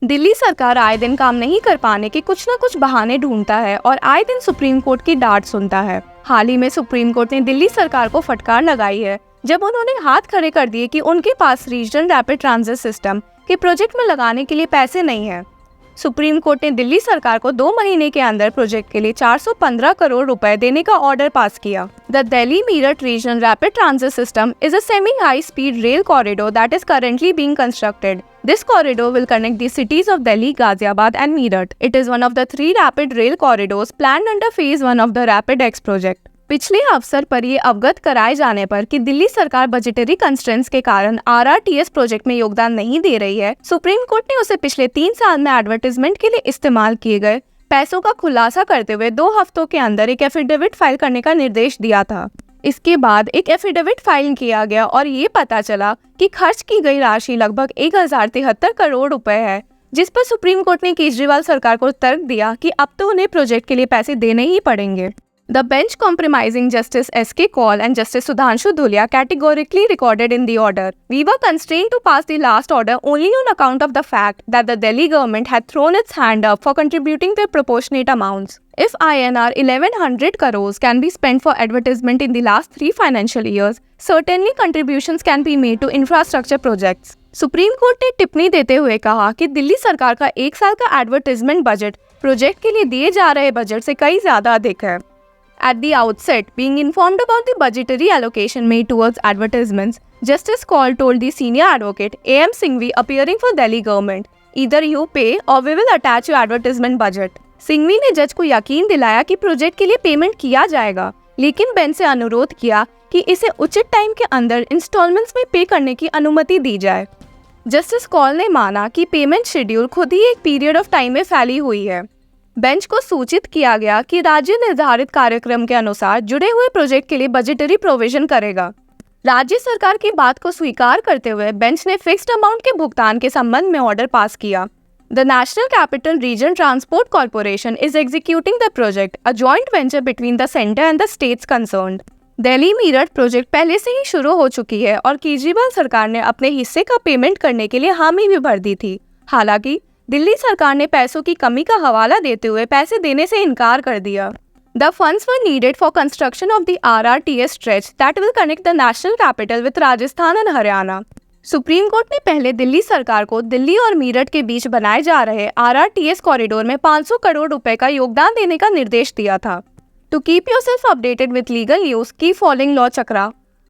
दिल्ली सरकार आए दिन काम नहीं कर पाने के कुछ न कुछ बहाने ढूंढता है और आए दिन सुप्रीम कोर्ट की डांट सुनता है। हाल ही में सुप्रीम कोर्ट ने दिल्ली सरकार को फटकार लगाई है जब उन्होंने हाथ खड़े कर दिए कि उनके पास रीजनल रैपिड ट्रांजिट सिस्टम के प्रोजेक्ट में लगाने के लिए पैसे नहीं है। सुप्रीम कोर्ट ने दिल्ली सरकार को 2 महीने के अंदर प्रोजेक्ट के लिए 415 करोड़ रुपए देने का ऑर्डर पास किया। The Delhi Meerut regional rapid transit system is a semi-high-speed rail corridor that is currently being constructed. This corridor will connect the cities of Delhi, Ghaziabad and Meerut. It is one of the 3 rapid rail corridors planned under Phase 1 of the Rapid X project. पिछले अवसर पर ये अवगत कराए जाने पर कि दिल्ली सरकार बजटरी कंस्ट्रेंट्स के कारण RRTS प्रोजेक्ट में योगदान नहीं दे रही है, सुप्रीम कोर्ट ने उसे पिछले 3 साल में एडवर्टाइजमेंट के लिए इस्तेमाल किए गए पैसों का खुलासा करते हुए 2 हफ्तों के अंदर एक एफिडेविट फाइल करने का निर्देश दिया था। इसके बाद एक एफिडेविट फाइल किया गया और ये पता चला कि खर्च की गई राशि लगभग 1073 करोड़ रुपए है, जिस पर सुप्रीम कोर्ट ने केजरीवाल सरकार को तर्क दिया कि अब तो उन्हें प्रोजेक्ट के लिए पैसे देने ही पड़ेंगे। The bench comprising Justice S.K. Kaul and Justice Sudhanshu Dhulia categorically recorded in the order, "We were constrained to pass the last order only on account of the fact that the Delhi government had thrown its hand up for contributing their proportionate amounts. If INR 1100 crores can be spent for advertisement in the last 3 financial years, certainly contributions can be made to infrastructure projects." Supreme court ने टिप्पणी देते हुए कहा कि दिल्ली सरकार का 1 साल का एडवर्टाइजमेंट बजट प्रोजेक्ट के लिए दिए जा रहे बजट से कई ज्यादा अधिक है। At the outset, being informed about the budgetary allocation made towards advertisements, Justice Kaul told the senior advocate A.M. Singhvi appearing for Delhi government, "Either you pay or we will attach your advertisement budget." Singhvi ने जज को यकीन दिलाया कि project के लिए payment किया जाएगा, लेकिन बेंच से अनुरोध किया कि इसे उचित टाइम के अंदर इंस्टॉलमेंट्स में पे करने की अनुमति दी जाए। जस्टिस कौल ने माना कि पेमेंट शेड्यूल खुद ही एक पीरियड ऑफ टाइम में फैली हुई है। बेंच को सूचित किया गया कि राज्य निर्धारित कार्यक्रम के अनुसार जुड़े हुए प्रोजेक्ट के लिए बजटरी प्रोविजन करेगा। राज्य सरकार की बात को स्वीकार करते हुए बेंच ने फिक्स्ड अमाउंट के भुगतान के संबंध में ऑर्डर पास किया। The national capital region transport corporation is executing the project, a joint venture between the centre and the states concerned. Delhi Meerut project पहले से ही शुरू हो चुकी है और केजरीवाल सरकार ने अपने हिस्से का पेमेंट करने के लिए हामी भी भर दी थी। हालांकि दिल्ली सरकार ने पैसों की कमी का हवाला देते हुए पैसे देने से इनकार कर दिया। The funds were needed for construction of the RRTS stretch that will connect the national capital with Rajasthan and Haryana. Supreme court ने पहले दिल्ली सरकार को दिल्ली और मीरठ के बीच बनाए जा रहे RRTS कॉरिडोर में 500 करोड़ रुपए का योगदान देने का निर्देश दिया था। To keep yourself updated with legal news, keep following law chakra.